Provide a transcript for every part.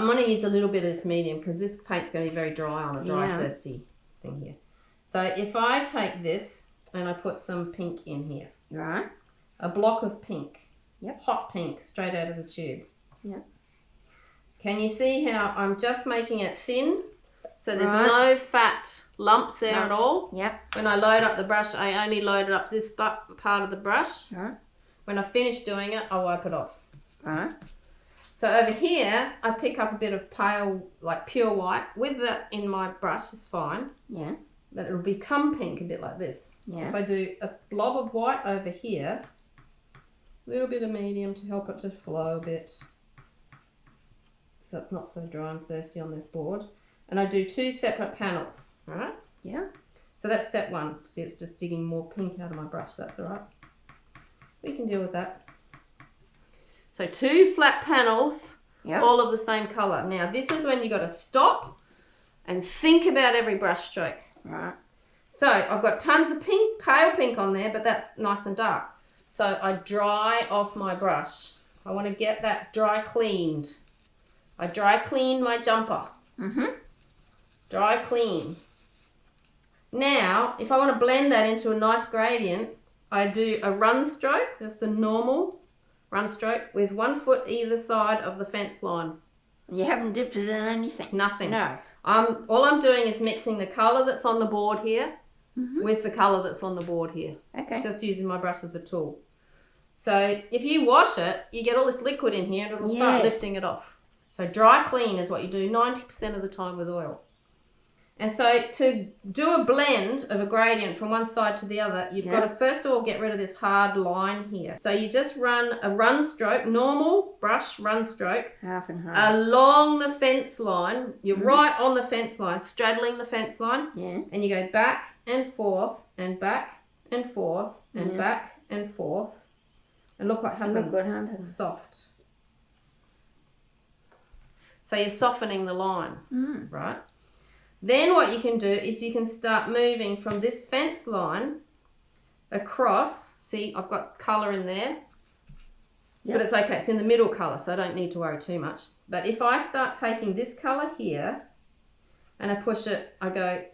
I'm going to use a little bit of this medium because this paint's going to be very dry on a dry, thirsty thing here. So if I take this and I put some pink in here. Right. A block of pink. Yep. Hot pink, straight out of the tube. Yep. Can you see how I'm just making it thin? So there's no fat lumps there at all. Yep. When I load up the brush, I only loaded up this part of the brush. Right. When I finish doing it, I wipe it off. Right. So over here, I pick up a bit of pale, like pure white. With that in my brush is fine. Yeah. But it'll become pink a bit like this. Yeah. If I do a blob of white over here, a little bit of medium to help it to flow a bit. So it's not so dry and thirsty on this board. And I do 2 separate panels, right? Yeah. So that's step 1. See, it's just digging more pink out of my brush. That's all right. We can deal with that. So 2 flat panels, all of the same colour. Now, this is when you got to stop and think about every brush stroke. Right. So I've got tons of pink, pale pink on there, but that's nice and dark. So I dry off my brush. I want to get that dry cleaned. I dry clean my jumper. Dry clean. Now, if I want to blend that into a nice gradient, I do a run stroke, just a normal run stroke with 1 foot either side of the fence line. You haven't dipped it in anything? Nothing. No. All I'm doing is mixing the colour that's on the board here with the colour that's on the board here. Okay. Just using my brush as a tool. So if you wash it, you get all this liquid in here and it'll start lifting it off. So dry clean is what you do 90% of the time with oil. And so to do a blend of a gradient from one side to the other, you've got to first of all get rid of this hard line here. So you just run a run stroke, normal brush run stroke, half and half, along the fence line. You're right on the fence line, straddling the fence line. Yeah. And you go back and forth and back and forth and back and forth. And look what happens. Look what happens. Soft. So you're softening the line, right? Then what you can do is you can start moving from this fence line across. See, I've got colour in there. But it's okay. It's in the middle colour, so I don't need to worry too much. But if I start taking this colour here and I push it, I go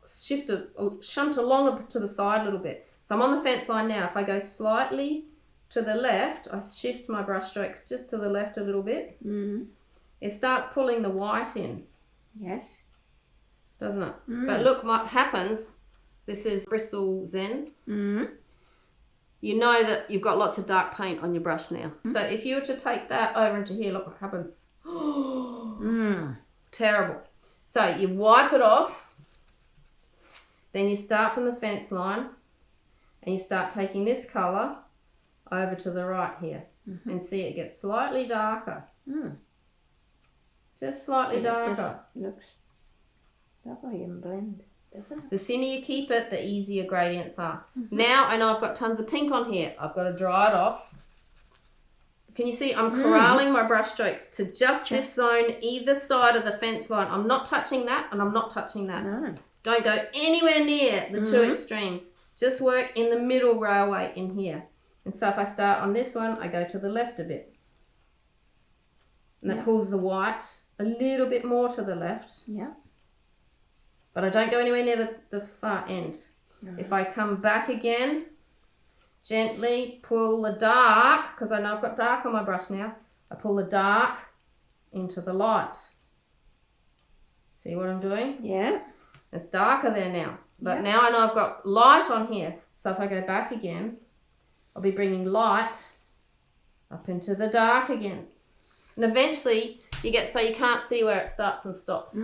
shunt along to the side a little bit. So I'm on the fence line now. If I go slightly to the left, I shift my brush strokes just to the left a little bit. It starts pulling the white in. Yes. Doesn't it? But look what happens. This is Bristle Zen. You know that you've got lots of dark paint on your brush now. So if you were to take that over into here, look what happens. Terrible. So you wipe it off. Then you start from the fence line and you start taking this colour over to the right here. And see, it gets slightly darker. Just slightly darker. It just looks lovely and blend, doesn't it? The thinner you keep it, the easier gradients are. Now I know I've got tons of pink on here. I've got to dry it off. Can you see I'm corralling my brush strokes to just this zone either side of the fence line. I'm not touching that and I'm not touching that. No. Don't go anywhere near the two extremes. Just work in the middle railway in here. And so if I start on this one, I go to the left a bit. And that pulls the white a little bit more to the left. Yeah. But I don't go anywhere near the far end. If I come back again, gently pull the dark, because I know I've got dark on my brush now. I pull the dark into the light. See what I'm doing? Yeah. It's darker there now. But now I know I've got light on here. So if I go back again, I'll be bringing light up into the dark again. And eventually you get so you can't see where it starts and stops.